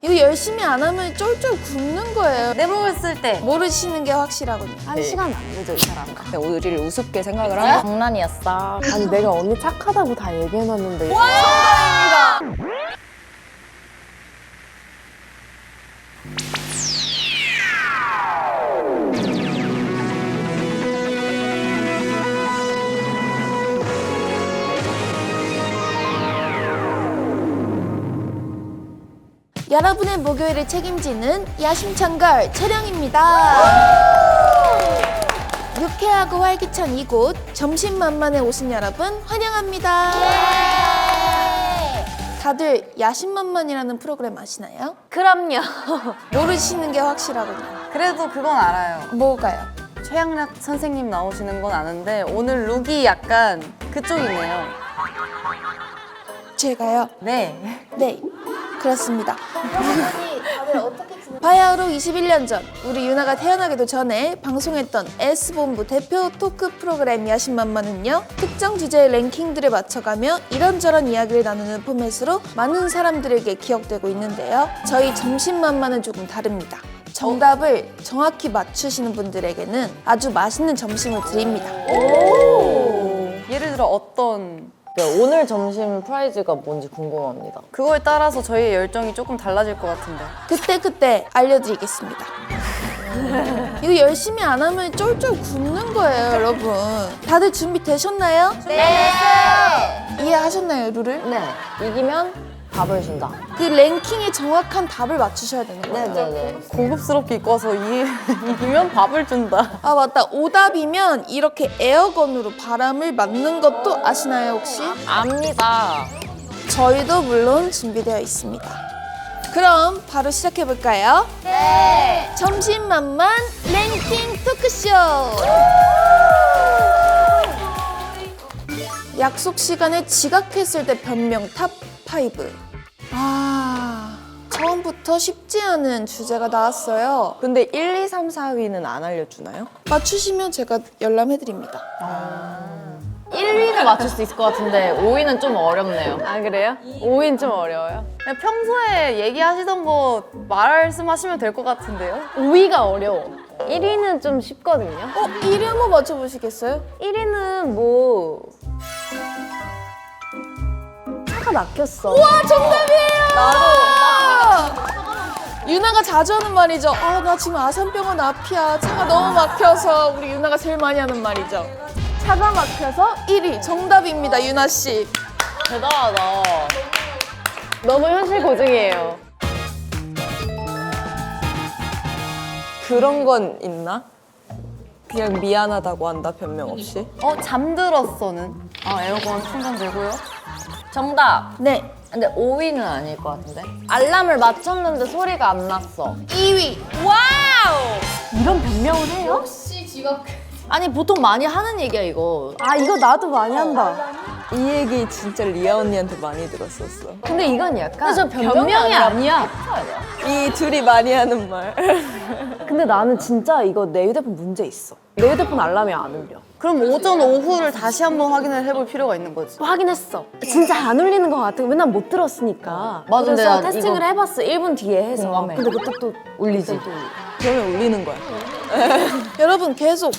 이거 열심히 안 하면 쫄쫄 굶는 거예요. 내복을 쓸 때 모르시는 게 확실하거든요. 한 시간 안 되죠, 이 사람. 우리를 우습게 생각을 하나? 장난이었어. 아니 내가 언니 착하다고 다 얘기해놨는데 여러분의 목요일을 책임지는 야심찬걸 채령입니다. 유쾌하고 활기찬 이곳 점심만만에 오신 여러분 환영합니다. 다들 야심만만이라는 프로그램 아시나요? 그럼요. 모르시는 게 확실하거든요. 그래도 그건 알아요. 뭐가요? 최양락 선생님 나오시는 건 아는데 오늘 룩이 약간 그쪽이네요. 제가요? 네. 네, 그렇습니다. 바야흐로 21년 전 우리 유나가 태어나기도 전에 방송했던 S본부 대표 토크 프로그램 야심만만은요, 특정 주제의 랭킹들을 맞춰가며 이런저런 이야기를 나누는 포맷으로 많은 사람들에게 기억되고 있는데요. 저희 점심만만은 조금 다릅니다. 정답을 정확히 맞추시는 분들에게는 아주 맛있는 점심을 드립니다. 예를 들어 어떤 오늘 점심 프라이즈가 뭔지 궁금합니다. 그거에 따라서 저희의 열정이 조금 달라질 것 같은데. 그때 알려드리겠습니다. 이거 열심히 안 하면 쫄쫄 굶는 거예요, 여러분. 다들 준비되셨나요? 네! 이해하셨나요, 룰을? 네. 이기면 밥을 준다. 그 랭킹에 정확한 답을 맞추셔야 되는 거예요. 네네네. 고급스럽게 입고 와서 이기면 밥을 준다. 아, 맞다. 오답이면 이렇게 에어건으로 바람을 맞는 것도 아시나요, 혹시? 압니다. 저희도 물론 준비되어 있습니다. 그럼 바로 시작해볼까요? 네! 점심만만 랭킹 토크쇼! 약속 시간에 지각했을 때 변명 탑5. 처음부터 쉽지 않은 주제가 나왔어요. 근데 1, 2, 3, 4위는 안 알려주나요? 맞추시면 제가 열람해드립니다. 1위는 맞출 수 있을 것 같은데 5위는 좀 어렵네요. 아 그래요? 5위는 좀 어려워요. 그냥 평소에 얘기하시던 거 말씀하시면 될 것 같은데요? 5위가 어려워. 1위는 좀 쉽거든요. 1위 한번 맞춰보시겠어요? 1위는 뭐 차가 막혔어. 유나가 자주 하는 말이죠. 아, 나 지금 아산병원 앞이야. 차가 너무 막혀서. 우리 유나가 제일 많이 하는 말이죠. 차가 막혀서 1위 정답입니다, 유나 씨. 대단하다. 너무 현실 고증이에요. 그런 건 있나? 그냥 미안하다고 한다 변명 없이? 잠들었어는? 에어컨 충전되고요. 정답. 네, 근데 5위는 아닐 것 같은데? 알람을 맞췄는데 소리가 안 났어. 2위. 이런 변명을 해요? 아니 보통 많이 하는 얘기야 이거. 아 이거 나도 많이 한다. 이 얘기 진짜 리아 언니한테 많이 들었었어. 근데 이건 약간 저 변명이 아니야. 이 둘이 많이 하는 말. 근데 나는 진짜 이거 내 휴대폰 문제 있어. 내 휴대폰 알람이 안 울려. 그럼 오전, 오후를 다시 한번 확인을 해볼 필요가 있는 거지. 확인했어. 진짜 안 울리는 것 같아. 맨날 못 들었으니까. 맞아, 근데 그래서 나 테스팅을 이거 해봤어. 1분 뒤에 해서. 공감해. 근데 그때 또 울리지. 그러면 울리는 거야. 여러분 계속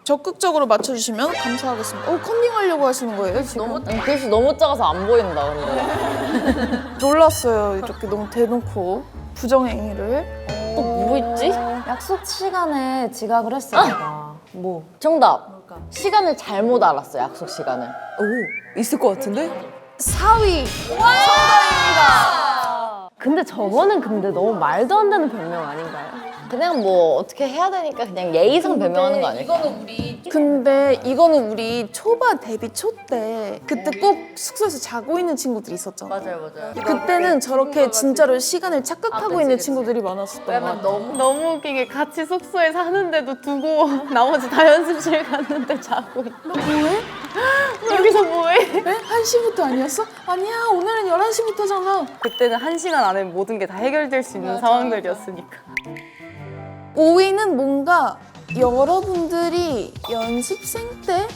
적극적으로 맞춰주시면 감사하겠습니다. 컨닝하려고 하시는 거예요, 지금? 글씨 너무 작아서 안 보인다 근데. 놀랐어요, 이렇게 너무 대놓고 부정행위를. 또 뭐 있지? 약속 시간에 지각을 했어, 내가. 뭐? 정답. 시간을 잘못 알았어, 약속 시간을. 오 있을 것 같은데? 4위. 근데 저거는 근데 너무 말도 안 되는 변명 아닌가요? 그냥 뭐 어떻게 해야 되니까 그냥 예의상 변명하는 거 아닐까? 근데 이거는 우리 초반 데뷔 초 때 그때 꼭 숙소에서 자고 있는 친구들이 있었잖아. 맞아요. 그때는 저렇게 진짜로 시간을 착각하고 있는 친구들이 많았었던 것 같아. 너무 웃긴 게 같이 숙소에 사는데도 두고 나머지 다 연습실 갔는데 자고 있다. 너 뭐해? 여기서 뭐해? 에? 1시부터 아니었어? 아니야, 오늘은 11시부터잖아. 그때는 1시간 안에 모든 게 다 해결될 수 있는 상황들이었으니까. 5위는 뭔가 여러분들이 연습생 때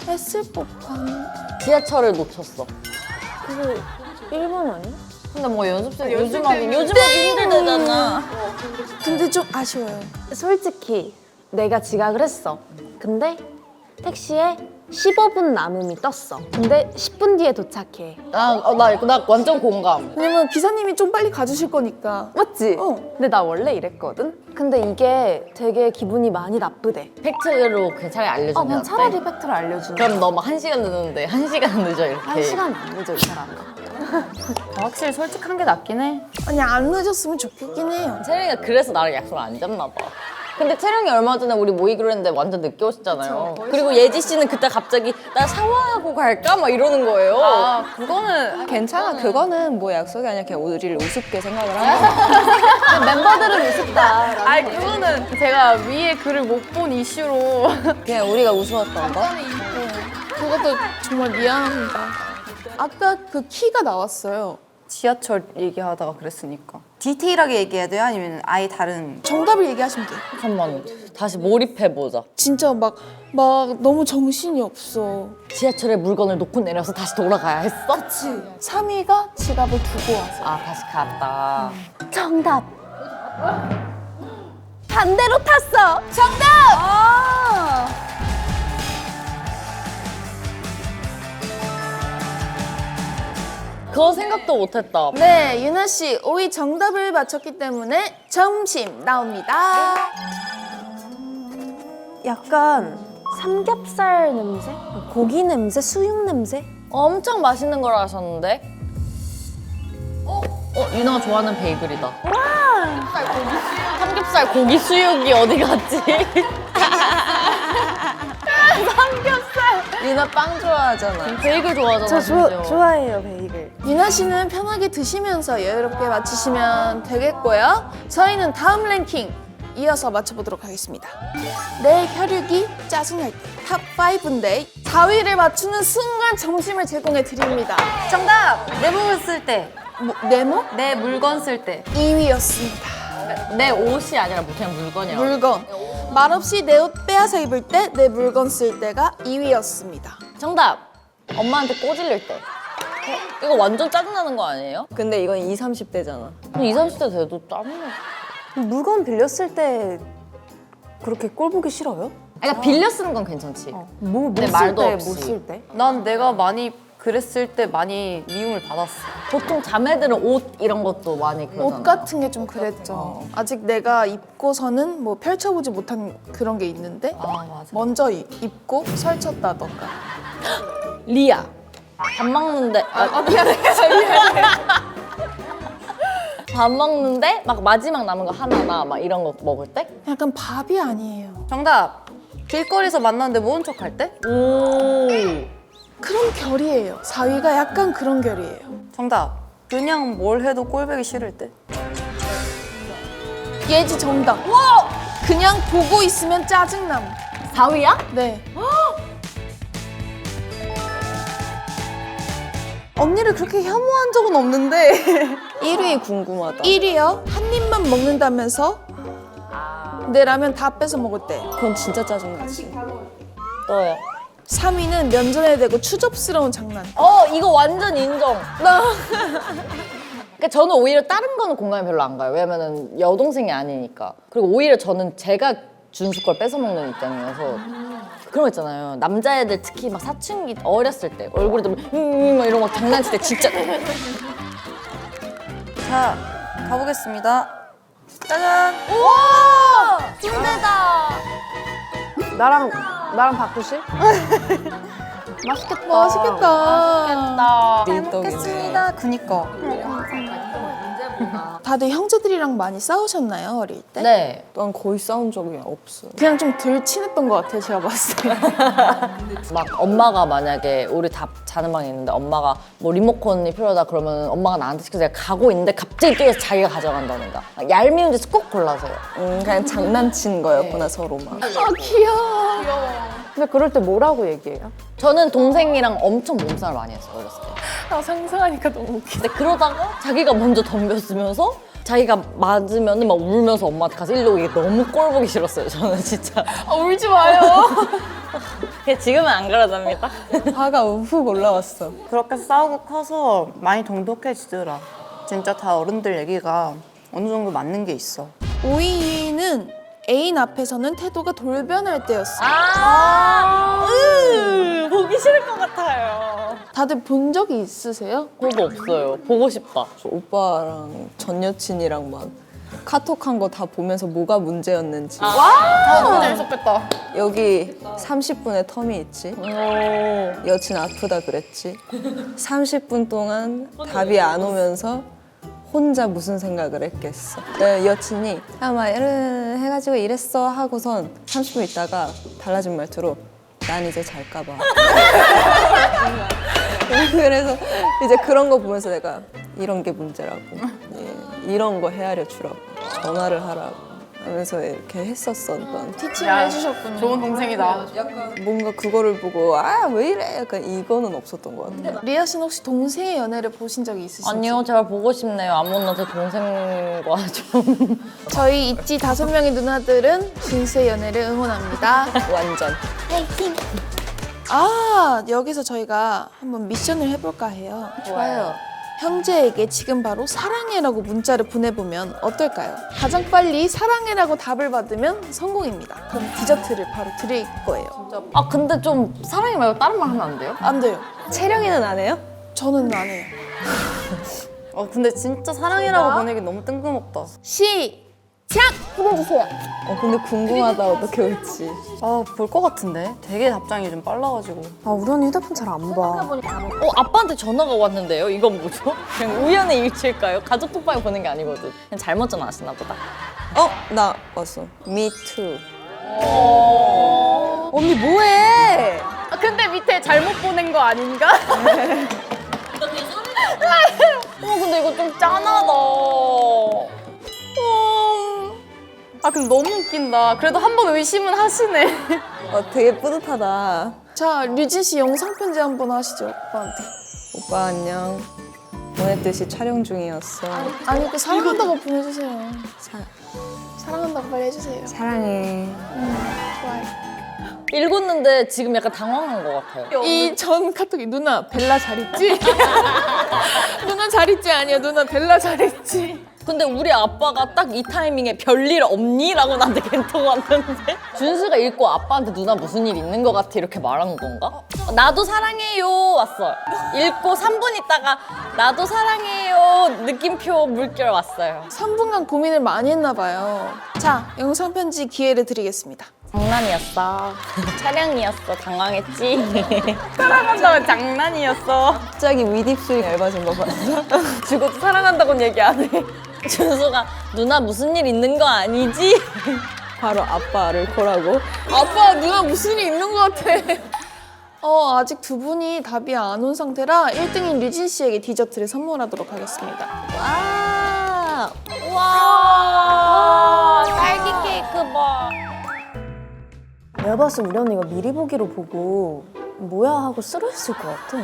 했을 법한. 지하철을 놓쳤어. 그거 1번 아니야? 근데 뭐 연습생 요즘 하기 힘들다잖아. 근데 좀 아쉬워요. 솔직히 내가 지각을 했어. 근데 택시에 15분 남음이 떴어. 근데 10분 뒤에 도착해. 나 완전 공감. 왜냐면 기사님이 좀 빨리 가주실 거니까. 맞지? 어. 근데 나 원래 이랬거든? 근데 이게 되게 기분이 많이 나쁘대. 팩트로 그냥 차라리 알려주면 그냥 어때? 차라리 팩트를 알려주는 그럼 너 막 1시간 늦는데 1시간 늦어 이렇게. 1시간 안 늦어, 이 사람은. 확실히 솔직한 게 낫긴 해. 아니 안 늦었으면 좋겠긴 해요. 채령이가 그래서 나랑 약속을 안 잡나 봐. 근데 채령이 얼마 전에 우리 모이기로 했는데 완전 늦게 오셨잖아요. 그리고 예지 씨는 그때 갑자기 나 샤워하고 갈까? 막 이러는 거예요. 아, 그거는 괜찮아. 그거는 뭐 약속이 아니라 그냥 우리를 우습게 생각을 하는 거야. 멤버들은 우습다. 아니, 그거는 제가 위에 글을 못 본 이슈로. 그냥 우리가 우스웠던 거. 그것도 정말 미안합니다. 아까 그 키가 나왔어요. 지하철 얘기하다가 그랬으니까. 디테일하게 얘기해야 돼요? 아니면 아예 다른? 정답을 얘기하시면 돼요. 잠깐만 다시 몰입해보자. 진짜 막 너무 정신이 없어. 지하철에 물건을 놓고 내려서 다시 돌아가야 했어? 그치? 3위가 지갑을 두고 와서. 아 다시 갔다. 정답. 반대로 탔어. 그거 생각도 못했다. 네, 유나 씨 5위 정답을 맞췄기 때문에 점심 나옵니다. 약간 삼겹살 냄새? 고기 냄새? 수육 냄새? 엄청 맛있는 걸 하셨는데? 유나가 좋아하는 베이글이다. 삼겹살 고기 수육이 어디 갔지? 유나 빵 좋아하잖아. 베이글 좋아하잖아. 심지어. 좋아해요, 베이글. 유나 씨는 편하게 드시면서 여유롭게 맞히시면 되겠고요. 저희는 다음 랭킹 이어서 맞춰보도록 하겠습니다. 내 혈육이 짜증날 때 탑 5인데 4위를 맞추는 순간 점심을 제공해 드립니다. 정답! 내 몸을 쓸 때. 네모? 내 물건 쓸 때. 2위였습니다. 내 옷이 아니라 뭐 그냥 물건이라고. 물건. 말없이 내 옷 빼앗아 입을 때, 내 물건 쓸 때가 2위였습니다. 정답! 엄마한테 꼬질릴 때. 이거 완전 짜증나는 거 아니에요? 근데 이건 20, 30대잖아. 20, 30대 돼도 짜증나. 물건 빌렸을 때 그렇게 꼴 보기 싫어요? 그러니까 빌려 쓰는 건 괜찮지. 내 말도 때, 없이. 못 쓸 때? 난 내가 많이 그랬을 때 많이 미움을 받았어. 보통 자매들은 옷 이런 것도 많이 그러잖아. 옷 같은 게 좀 그랬죠. 아직 내가 입고서는 뭐 펼쳐보지 못한 그런 게 있는데 아 맞아. 먼저 입고 설쳤다던가. 리아. 밥 먹는데. 미안해. 밥 먹는데 막 마지막 남은 거 하나나 막 이런 거 먹을 때? 약간 밥이 아니에요. 정답! 길거리에서 만났는데 모른 척 할 때? 오. 그런 결이에요. 4위가 약간 그런 결이에요. 정답! 그냥 뭘 해도 꼴보기 싫을 때? 예지 정답. 그냥 보고 있으면 짜증남. 4위야? 네. 언니를 그렇게 혐오한 적은 없는데 1위 궁금하다. 1위요. 한 입만 먹는다면서 내 라면 다 뺏어 먹을 때. 그건 진짜 짜증나지. 너요. 3위는 면전에 대고 추접스러운 장난. 이거 완전 인정. 그러니까 저는 오히려 다른 거는 공감이 별로 안 가요. 왜냐면은 여동생이 아니니까. 그리고 오히려 저는 제가 준수 걸 뺏어 먹는 입장이어서 그런 거 있잖아요. 남자애들 특히 막 사춘기 어렸을 때 얼굴에 막 이런 거 장난칠 때 진짜 자, 가보겠습니다. 짜잔! 나랑 바꾸실? 맛있겠다. 맛있겠다. 잘 먹겠습니다. 그니까. 다들 형제들이랑 많이 싸우셨나요, 어릴 때? 네. 난 거의 싸운 적이 없어. 그냥 좀 덜 친했던 것 같아요, 제가 봤을 때. 막 엄마가 만약에 우리 다 자는 방에 있는데 엄마가 뭐 리모컨이 필요하다 그러면 엄마가 나한테 시켜서 내가 가고 있는데 갑자기 뛰어서 자기가 가져간다든가 막 얄미운 짓을 꼭 골라서요. 그냥 장난친 거였구나 서로만. 아, 귀여워. 근데 그럴 때 뭐라고 얘기해요? 저는 동생이랑 엄청 몸싸움을 많이 했어요 어렸을 때. 아, 상상하니까 너무 웃겨. 근데 그러다가 자기가 먼저 덤볐으면서 자기가 맞으면 막 울면서 엄마한테 가서 일로 이게 너무 꼴 보기 싫었어요 저는 진짜. 울지 마요. 그냥 지금은 안 그러답니다. 화가 훅 올라왔어. 그렇게 싸우고 커서 많이 돈독해지더라. 진짜 다 어른들 얘기가 어느 정도 맞는 게 있어. 오이는 애인 앞에서는 태도가 돌변할 때였어요. 보기 싫을 것 같아요. 다들 본 적이 있으세요? 저도 없어요. 보고 싶다. 오빠랑 전 여친이랑 막 카톡한 거 다 보면서 뭐가 문제였는지. 너무 재밌었겠다. 여기 30분의 텀이 있지. 여친 아프다 그랬지. 30분 동안 답이 안 오면서 혼자 무슨 생각을 했겠어. 네, 여친이 아마 이런 해가지고 이랬어 하고선 30분 있다가 달라진 말투로 난 이제 잘까 봐. 그래서 이제 그런 거 보면서 내가 이런 게 문제라고. 예, 이런 거 헤아려 주라고. 전화를 하라고. 하면서 이렇게 했었었던. 티칭을 해주셨군요. 좋은 동생이다. 뭔가 그거를 보고 아 왜 이래 약간 이거는 없었던 것 같아요. 리아 씨는 혹시 동생의 연애를 보신 적이 있으신지? 아니요, 제발 보고 싶네요. 아무나 제 동생과 좀. 저희 있지 5명의 누나들은 준수의 연애를 응원합니다. 완전. 아, 여기서 저희가 한번 미션을 해볼까 해요. 좋아요. 형제에게 지금 바로 사랑해라고 문자를 보내보면 어떨까요? 가장 빨리 사랑해라고 답을 받으면 성공입니다. 그럼 디저트를 바로 드릴 거예요. 아, 근데 좀 사랑이 말고 다른 말 하면 안 돼요? 안 돼요. 채령이는 안 해요? 저는 안 해요. 근데 진짜 사랑이라고 보내기 너무 뜬금없다. 시작! 보내주세요. 근데 궁금하다 어떻게 올지. 볼 것 같은데? 되게 답장이 좀 빨라가지고. 아, 우리 언니 휴대폰 잘 안 봐. 아빠한테 전화가 왔는데요? 이건 뭐죠? 그냥 우연의 일치일까요? 가족 톡방에 보낸 게 아니거든. 그냥 잘못 전화하시나 보다. 나 왔어. Me too. 언니 뭐해? 근데 밑에 잘못 보낸 거 아닌가? 근데 이거 좀 짠하다. 근데 너무 웃긴다. 그래도 한 번 의심은 하시네. 되게 뿌듯하다. 자, 류진 씨 영상 편지 한번 하시죠, 오빠한테. 오빠 안녕. 보냈듯이 촬영 중이었어. 아니, 그 사랑한다고 보내주세요. 사랑한다고 빨리 해주세요. 사랑해. 좋아요. 읽었는데 지금 약간 당황한 것 같아요. 이 전 카톡이 누나 벨라 잘 있지? 누나 잘 있지? 아니야, 누나 벨라 잘 있지? 근데 우리 아빠가 딱 이 타이밍에 별일 없니? 라고 나한테 겐톡 왔는데 준수가 읽고 아빠한테 누나 무슨 일 있는 것 같아 이렇게 말한 건가? 나도 사랑해요 왔어요. 읽고 3분 있다가 나도 사랑해요 느낌표 물결 왔어요. 3분간 고민을 많이 했나 봐요. 자, 영상 편지 기회를 드리겠습니다. 장난이었어. 촬영이었어. 당황했지? 사랑한다면 장난이었어. 갑자기 윗입술이 얇아진 거 봤어? 죽어도 사랑한다고는 얘기 안 해. 준수가 누나 무슨 일 있는 거 아니지? 바로 아빠를 콜하고. 아빠, 누나 무슨 일 있는 것 같아. 아직 두 분이 답이 안 온 상태라 1등인 류진 씨에게 디저트를 선물하도록 하겠습니다. 와 딸기 케이크 봐. 내가 봤을 때 우리 언니가 미리 보기로 보고 뭐야 하고 쓰러졌을 것 같아.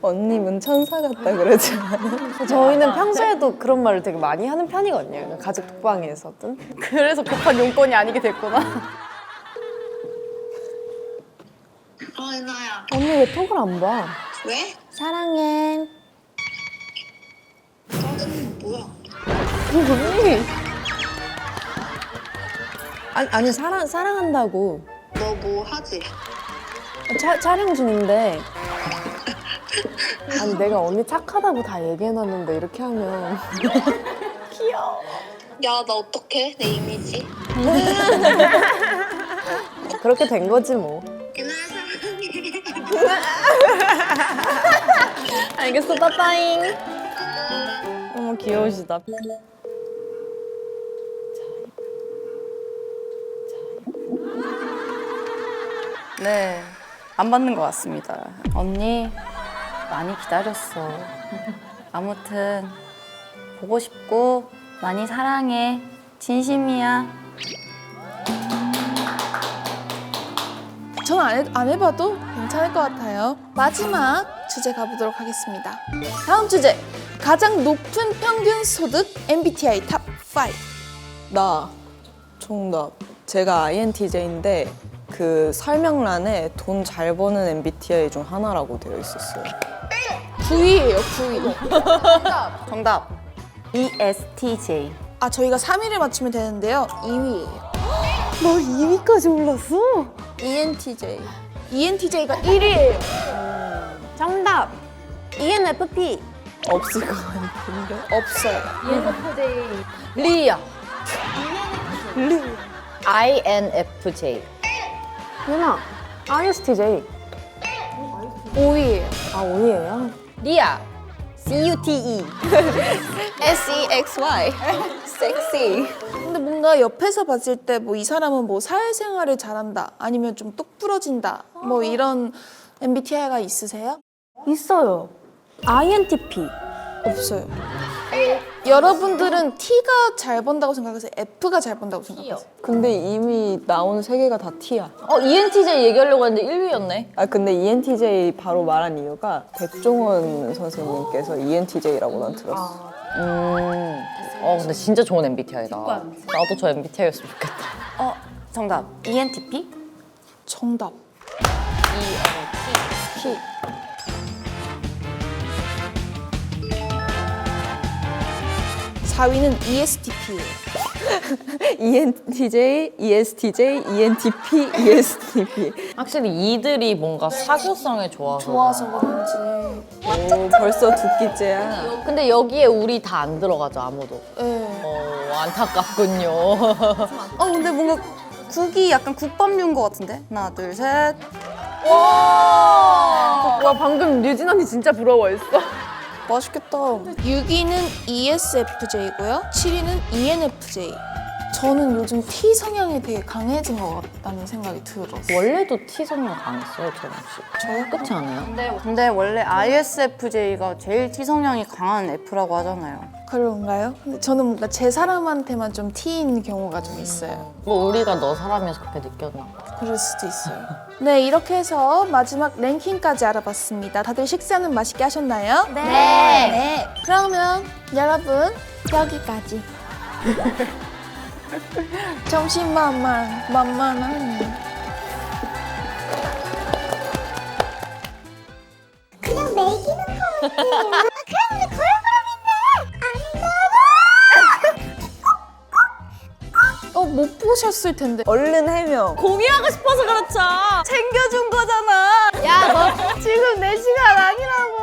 언니는 천사 같다 그러지 않아? 저희는 평소에도 그런 말을 되게 많이 하는 편이거든요. 가족 톡방에서든. 그래서 급한 용건이 아니게 됐구나. 은하야. 언니 왜 톡을 안 봐? 왜? 사랑해. 짜증 뭐야? 아니 사랑한다고. 너 뭐 하지? 촬영 중인데. 아니 내가 언니 착하다고 다 얘기해놨는데 이렇게 하면 야, 나 어떡해? 내 이미지. 그렇게 된 거지 뭐. 은하야, 사랑해. 알겠어 빠빠잉. 너무 귀여우시다. 네, 안 받는 것 같습니다. 언니, 많이 기다렸어. 아무튼, 보고 싶고, 많이 사랑해. 진심이야. 전 안 해봐도 괜찮을 것 같아요. 마지막 주제 가보도록 하겠습니다. 다음 주제, 가장 높은 평균 소득 MBTI 탑 5. 나 정답. 제가 INTJ인데 그 설명란에 돈 잘 버는 MBTI 중 하나라고 되어 있었어요. 9위예요, 9위. 정답. ESTJ. 아, 저희가 3위를 맞추면 되는데요. 2위예요. 너 2위까지 올랐어? ENTJ. ENTJ가 1위예요. 정답. ENFP. 없을 것 같은데. 없어요. 리야. INFJ. 유나, ISTJ. 5위예요. 아, 5위예요? 리야. CUTE. SEXY. 섹시. 근데 뭔가 옆에서 봤을 때 뭐 이 사람은 뭐 사회생활을 잘한다, 아니면 좀 똑부러진다, 뭐 이런 MBTI가 있으세요? 있어요. INTP. 없어요. 여러분들은 T가 잘 번다고 생각하세요? F가 잘 번다고 생각하세요? 근데 이미 나온 세 개가 다 T야. ENTJ 얘기하려고 했는데 1위였네. 아 근데 ENTJ 바로 말한 이유가 백종원 선생님께서 ENTJ라고 난 들었어. 근데 진짜 좋은 MBTI다. 나도 저 MBTI였으면 좋겠다. 정답. ENTP? 정답. T. 4위는 ESTP예요. ENTJ, ESTJ, ENTP, ESTP. 확실히 이들이 뭔가 사교성에 좋아서. 좋아서 그런지. 오, 벌써 두 끼째야. 근데 여기에 우리 다 안 들어가죠, 아무도. 네. 안타깝군요. 근데 뭔가 국이 약간 국밥류인 것 같은데? 하나, 둘, 셋. 와, 방금 류진 언니 진짜 부러워했어. 맛있겠다. 6위는 ESFJ고요. 7위는 ENFJ. 저는 요즘 T 성향이 되게 강해진 것 같다는 생각이 들었어요. 원래도 T 성향 강했어요, 저랑 씨. 저요? 끝이 않아요? 근데 원래 ISFJ가 제일 T 성향이 강한 F라고 하잖아요. 그런가요? 근데 저는 뭔가 제 사람한테만 좀 T인 경우가 좀 있어요. 뭐 우리가 너 사람이어서 그렇게 느꼈나 봐. 그럴 수도 있어요. 네, 이렇게 해서 마지막 랭킹까지 알아봤습니다. 다들 식사는 맛있게 하셨나요? 네. 그러면 여러분 여기까지. 점심 만만하니. 그냥 매기는 거지. 그럼 우리 걸그룹인데 못 보셨을 텐데. 얼른 해명. 공유하고 싶어서 그렇죠. 챙겨준 거잖아. 야, 너 지금 내 시간 아니라고.